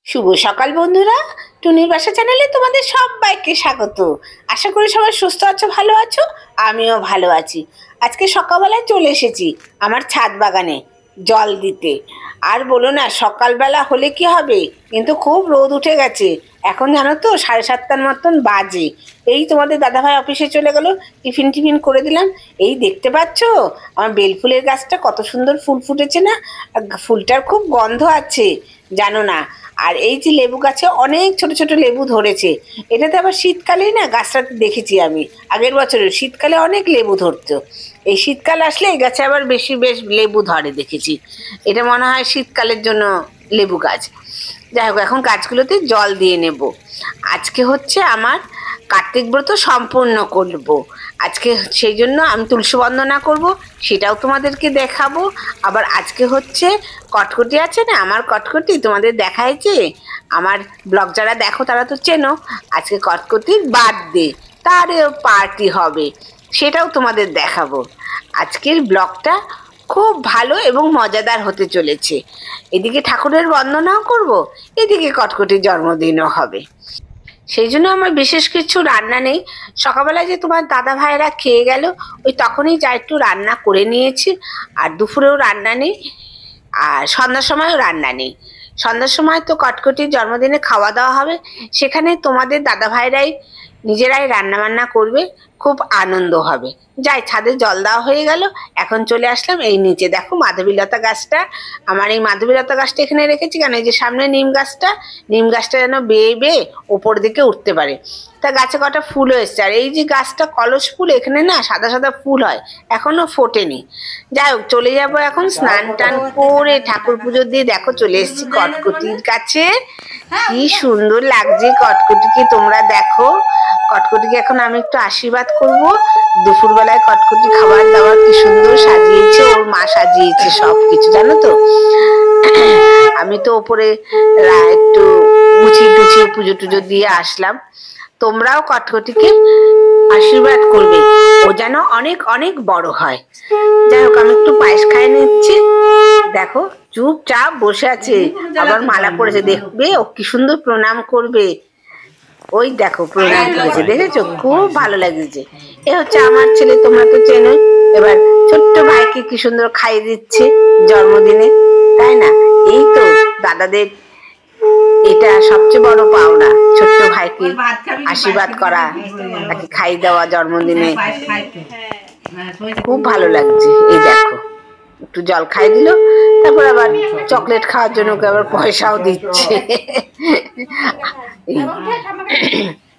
শুভ সকাল বন্ধুরা, টুনির বাসা চ্যানেলে তোমাদের সবাইকে স্বাগত। আশা করি সবাই সুস্থ আছো, ভালো আছো। আমিও ভালো আছি। আজকে সকালবেলায় চলে এসেছি আমার ছাদ বাগানে জল দিতে। আর বলো না, সকালবেলা হলে কি হবে, কিন্তু খুব রোদ উঠে গেছে। এখন জানো তো 7:30 মতন বাজে। এই তোমাদের দাদাভাই অফিসে চলে গেল, টিফিন টিফিন করে দিলাম। এই দেখতে পাচ্ছ আমার বেলফুলের গাছটা কত সুন্দর ফুল ফুটেছে না। আর ফুলটার খুব গন্ধ আছে, জানো না। আর এই যে লেবু গাছে অনেক ছোট ছোট লেবু ধরেছে। এটাতে আবার শীতকালেই না গাছটাতে দেখেছি আমি, আগের বছরে শীতকালে অনেক লেবু ধরতো। এই শীতকাল আসলে এই গাছে আবার বেশ লেবু ধরে দেখেছি। এটা মনে হয় শীতকালের জন্য লেবু গাছ। যাই হোক, এখন গাছগুলোতে জল দিয়ে নেব। আজকে হচ্ছে আমার কার্তিক ব্রত সম্পূর্ণ করব। আজকে সেই জন্য আমি তুলসী বন্দনা করব, সেটাও তোমাদেরকে দেখাবো। আবার আজকে হচ্ছে কটকটি আছে না, আমার কটকটি তোমাদের দেখাইছে। আমার ব্লগ যারা দেখো তারা তো চেনো। আজকে কটকটির বার্থডে, তার পার্টি হবে, সেটাও তোমাদের দেখাবো। আজকের ব্লগটা খুব ভালো এবং মজাদার হতে চলেছে। এদিকে ঠাকুরের বন্দনাও করব, এদিকে কটকটির জন্মদিনও হবে। সেই জন্য আমার বিশেষ কিছু রান্না নেই। সকালবেলায় যে তোমার দাদা ভাইয়েরা খেয়ে গেল, ওই তখনই যা একটু রান্না করে নিয়েছি। আর দুপুরেও রান্না নেই, আর সন্ধ্যার সময়ও রান্না নেই। সন্ধ্যার সময় তো কটকটির জন্মদিনে খাওয়া দাওয়া হবে, সেখানে তোমাদের দাদা ভাইরাই নিজেরাই রান্না বান্না করবে, খুব আনন্দ হবে। যাই, ছাদে জল দেওয়া হয়ে গেল, এখন চলে আসলাম এই নিচে। দেখো মাধবীলতা গাছটা, আমার এই মাধবীলতা গাছটা এখানে রেখেছি কেন, এই যে সামনে নিম গাছটা যেন বেয়ে বেয়ে ওপর দিকে উঠতে পারে। তা গাছে কটা ফুলও এসছে। আর এই যে গাছটা কলস ফুল, এখানে না সাদা সাদা ফুল হয়, এখনো ফোটেনি। যাই হোক, চলে যাবো এখন স্নান টান করে ঠাকুর পুজো দিয়ে। দেখো চলে এসেছি কটকটির কাছে, কি সুন্দর লাগছে কটকটিকে, তোমরা দেখো। কটকটিকে এখন আমি একটু আশীর্বাদ করব। দুপুরবেলায় কটকটি খাবার দাবার কি সুন্দর সাজিয়েছে, ওর মা সাজিয়েছে সব কিছু, জানো তো। আমি তো ওপরে একটু গুছিয়ে টুছিয়ে পুজো টুজো দিয়ে আসলাম। তোমরাও কটকটিকে আশীর্বাদ করবে, ও যেন অনেক অনেক বড় হয়। যাই হোক, আমি একটু পায়েস খাই নিচ্ছি। দেখো চুপচাপ বসে আছে, আবার মালা পড়েছে, দেখবে ও কি সুন্দর প্রণাম করবে। ওই দেখো প্রণাম করেছে, দেখেছো, খুব ভালো লাগছে। এ হচ্ছে আমার ছেলে, তোমরা তো চেনো। এবার ছোট্ট ভাইকে কি সুন্দর খাইয়ে দিচ্ছে জন্মদিনে, তাই না। এই তো দাদাদের এটা সবচেয়ে বড় পাওনা, ছোট্ট ভাইকে আশীর্বাদ করা, তাকে খাই দেওয়া জন্মদিনে, খুব ভালো লাগছে। এই দেখো একটু জল খাই দিল, তারপর আবার চকলেট খাওয়ার জন্য ওকে আবার পয়সাও দিচ্ছে।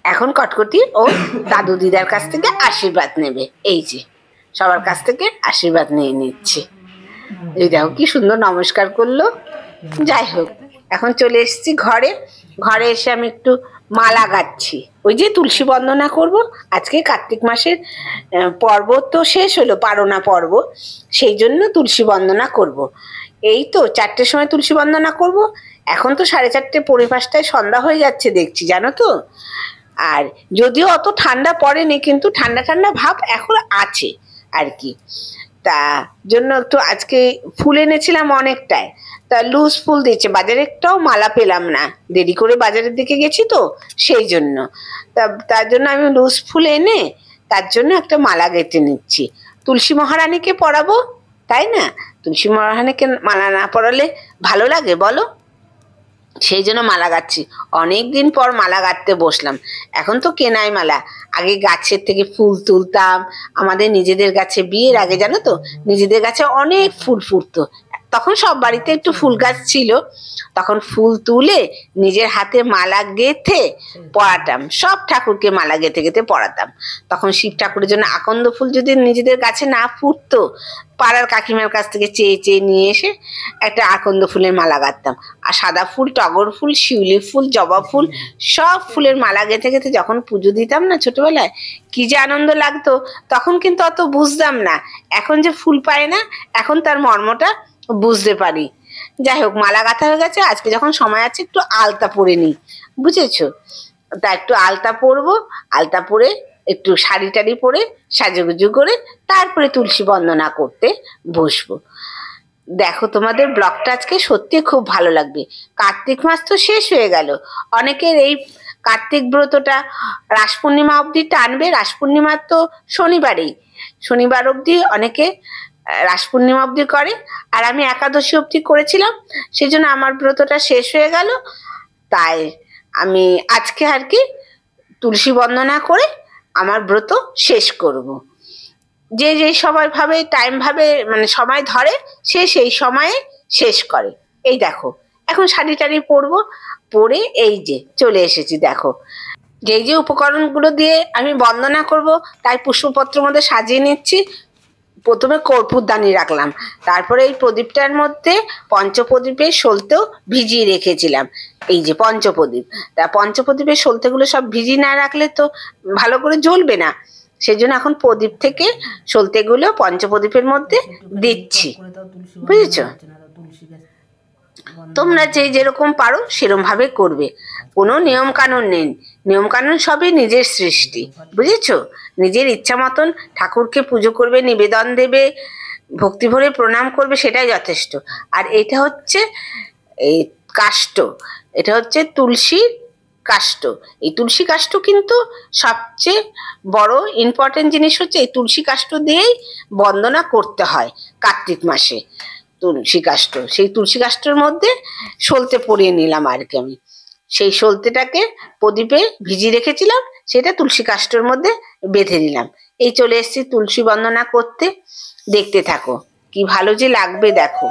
এখন কটকটি ও দাদু দিদার কাছ থেকে আশীর্বাদ নেবে। এই যে সবার কাছ থেকে আশীর্বাদ নিয়ে নিচ্ছে। এই দেখো কি সুন্দর নমস্কার করলো। যাই হোক, এখন চলে এসেছি ঘরে। ঘরে এসে আমি একটু মালা গাচ্ছি, ওই যে তুলসী বন্দনা করব। আজকে কার্তিক মাসের পর্ব তো শেষ হলো, পারনা পর্ব, সেই জন্য তুলসী বন্দনা করব। এই তো 4টের সময় তুলসী বন্দনা করব। এখন তো 4:30 4:45 সন্ধ্যা হয়ে যাচ্ছে দেখছি, জানো তো। আর যদিও অত ঠান্ডা পড়েনি, কিন্তু ঠান্ডা ঠান্ডা ভাব এখন আছে আর কি। তা জন্য একটু আজকে ফুল এনেছিলাম অনেকটাই, তা লুজ ফুল দিচ্ছে বাজারে, একটাও মালা পেলাম না, দেরি করে বাজারের দিকে গেছি তো সেই জন্য। তার জন্য আমি লুজ ফুল এনে তার জন্য একটা মালা গেঁথে নিচ্ছি। তুলসী মহারানীকে পরাবো, তাই না। তুলসী মহারানীকে মালা না পরালে ভালো লাগে বলো, সেই জন্য মালা গাচ্ছি। অনেকদিন পর মালা গাঁথতে বসলাম। এখন তো কেনাই মালা, আগে গাছের থেকে ফুল তুলতাম। আমাদের নিজেদের গাছে, বিয়ের আগে জানো তো, নিজেদের গাছে অনেক ফুল ফুটতো। তখন সব বাড়িতে একটু ফুল গাছ ছিল, তখন ফুল তুলে নিজের হাতে মালা গেঁথে পরাতাম। সব ঠাকুরকে মালা গেঁথে গেঁথে পরাতাম। তখন শিব ঠাকুরের জন্য আকন্দ ফুল যদি নিজেদের গাছে না ফুটতো, পাড়ার কাকিমার কাছ থেকে চেয়ে চেয়ে নিয়ে এসে একটা আকন্দ ফুলের মালা গাঁথতাম। আর সাদা ফুল, টগর ফুল, শিউলি ফুল, জবা ফুল, সব ফুলের মালা গেঁথে গেঁথে যখন পুজো দিতাম না ছোটবেলায়, কি যে আনন্দ লাগতো। তখন কিন্তু অত বুঝতাম না, এখন যে ফুল পায় না, এখন তার মর্মটা বুঝতে পারি। যাই হোক, মালা গাঁথা হয়ে গেছে। আজকে যখন সময় আছে একটু আলতা পরে নিই, বুঝেছো। তা একটু আলতা পরবো, আলতা পরে একটু শাড়ি টাড়ি পরে সাজুগুজু করে তারপরে তুলসী বন্দনা করতে বসবো। দেখো, তোমাদের ব্লগটা আজকে সত্যি খুব ভালো লাগবে। কার্তিক মাস তো শেষ হয়ে গেল, অনেকের এই কার্তিক ব্রতটা রাস পূর্ণিমা অবধি টানবে। রাস পূর্ণিমা তো শনিবার অবধি অনেকে রাস পূর্ণিমা অবধি করে, আর আমি একাদশী অবধি করেছিলাম, সেই জন্য আমার ব্রতটা শেষ হয়ে গেল। তাই আমি আজকে আর কি তুলসী বন্দনা করে আমার ব্রত শেষ করব। যে যে সময় ভাবে টাইম ভাবে মানে সময় ধরে সে সেই সময়ে শেষ করে। এই দেখো, এখন শাড়ি টাড়ি পরবো, পরে এই যে চলে এসেছি। দেখো, যেই যে উপকরণগুলো দিয়ে আমি বন্দনা করব তাই পুষ্পপত্র মধ্যে সাজিয়ে নিচ্ছি। প্রথমে কর্পূরদানি রাখলাম, তারপরে এই প্রদীপটার মধ্যে পঞ্চপ্রদীপের সলতেও ভিজিয়ে রেখেছিলাম। এই যে পঞ্চপ্রদীপ, তা পঞ্চপ্রদীপের সলতেগুলো সব ভিজিয়ে না রাখলে তো ভালো করে জ্বলবে না, সেই জন্য এখন প্রদীপ থেকে সলতেগুলো পঞ্চপ্রদীপের মধ্যে দিচ্ছি, বুঝেছো? তোমরা যে যেরকম পারো সেরকম ভাবে করবে, কোনো নিয়ম কানুন নেই। নিয়ম কানুন সবই নিজের সৃষ্টি, বুঝেছো? নিজের ইচ্ছা মতন ঠাকুরকে পুজো করবে, নিবেদন দেবে, ভক্তি ভরে প্রণাম করবে, সেটাই যথেষ্ট। আর এটা হচ্ছে এই কাষ্ঠ, এটা হচ্ছে তুলসীর কাষ্ঠ। এই তুলসী কাষ্ঠ কিন্তু সবচেয়ে বড় ইম্পর্টেন্ট জিনিস হচ্ছে এই তুলসী কাষ্ঠ দিয়েই বন্দনা করতে হয় কার্তিক মাসে। তুলসী কাষ্ঠ, সেই তুলসী কাষ্ঠের মধ্যে সলতে পরিয়ে নিলাম আর কি। আমি সেই সলতেটাকে প্রদীপে ভিজিয়ে রেখেছিলাম, সেটা তুলসী কাষ্ঠের মধ্যে বেঁধে দিলাম। এই চলে এসেছি তুলসী বন্দনা করতে। দেখতে থাকো, কি ভালো যে লাগবে দেখো।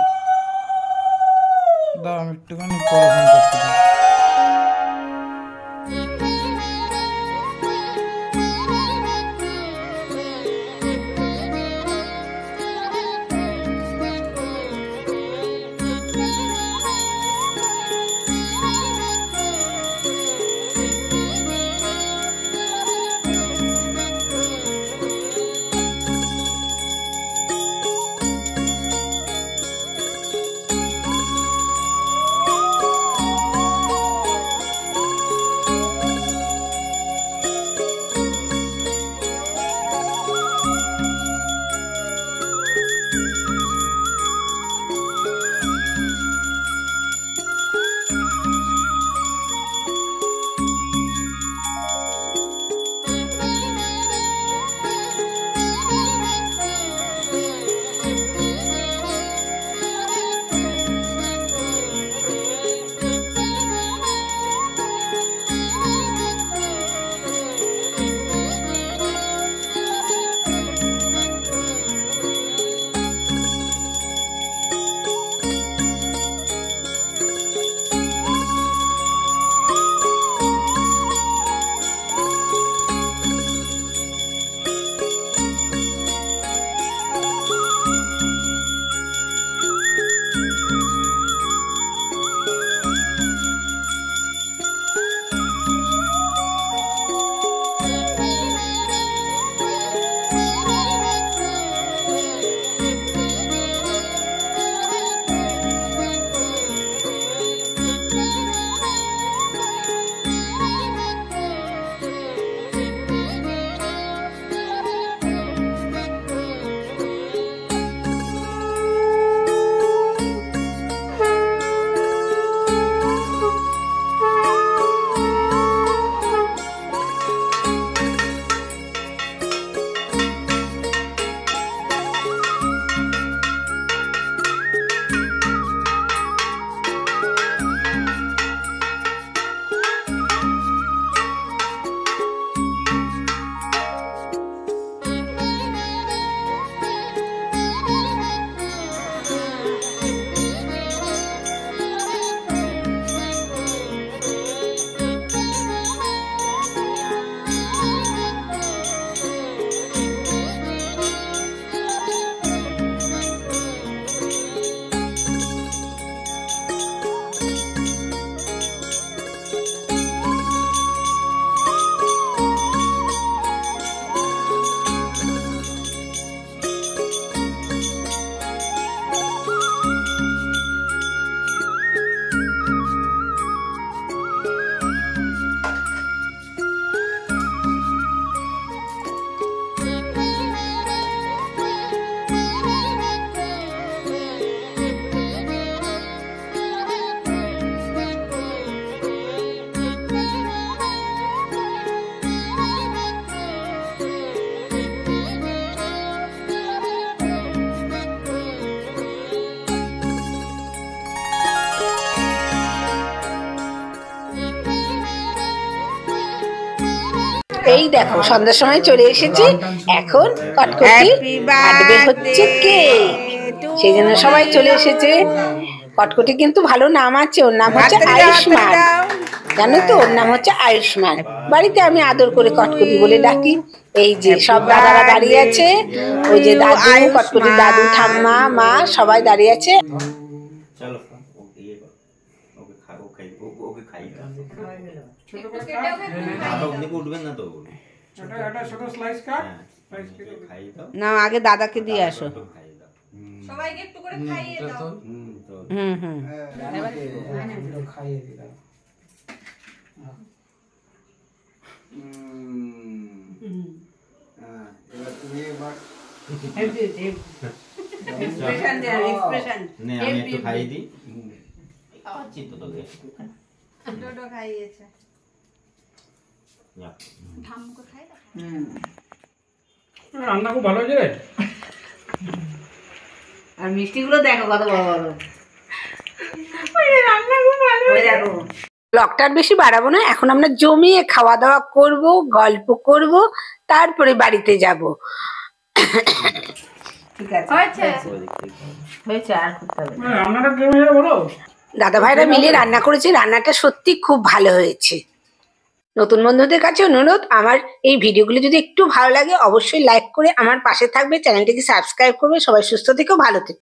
এই দেখো সন্ধ্যার সময় চলে এসেছি, এখন কটকটি কাটবে হচ্ছে কেক, সেই জন্য সবাই চলে এসেছে। কটকটি কিন্তু ভালো নাম আছে, ওর নাম হচ্ছে আয়ুষ্মান, জানো তো, ওর নাম হচ্ছে আয়ুষ্মান। বাড়িতে আমি আদর করে কটকটি বলে ডাকি। এই যে সব দাদারা দাঁড়িয়ে আছে, ওই যে দাদু, কটকটি দাদু, ঠাম্মা, মা সবাই দাঁড়িয়ে আছে। না আগে দাদাকে দিয়ে আসো। সবাইকে একটু করে খাইয়ে দাও। হুম হুম খাইয়ে দিলাম। এবার তুমি এবার আমি একটু খাইয়ে দিই। খাওয়াচ্ছি তো তোকে। ডোডো খাইয়েছে। ঠাম্মুকে খাই দাও। রান্না খুব ভালো হয়েছে রে। আর মিষ্টিগুলো দেখো কত বড় বড়। রান্না খুব ভালো। ওই দেখো ব্লগটা আর বেশি বাড়াবো না, এখন আমরা জমিয়ে খাওয়া দাওয়া করব, গল্প করব, তারপরে বাড়িতে যাব। ঠিক আছে হয়েছে। হয়েছে, আর করতে হবে না। রান্নাটা কেমন হয়েছে বলো? দাদা ভাইরা মিলে রান্না করেছে, রান্নাটা সত্যি খুব ভালো হয়েছে। নতুন বন্ধুদের কাছে অনুরোধ, আমার এই ভিডিওগুলো যদি একটু ভালো লাগে অবশ্যই লাইক করে আমার পাশে থাকবে, চ্যানেলটিকে সাবস্ক্রাইব করবে। সবাই সুস্থ থেকো, ভালো থেকো।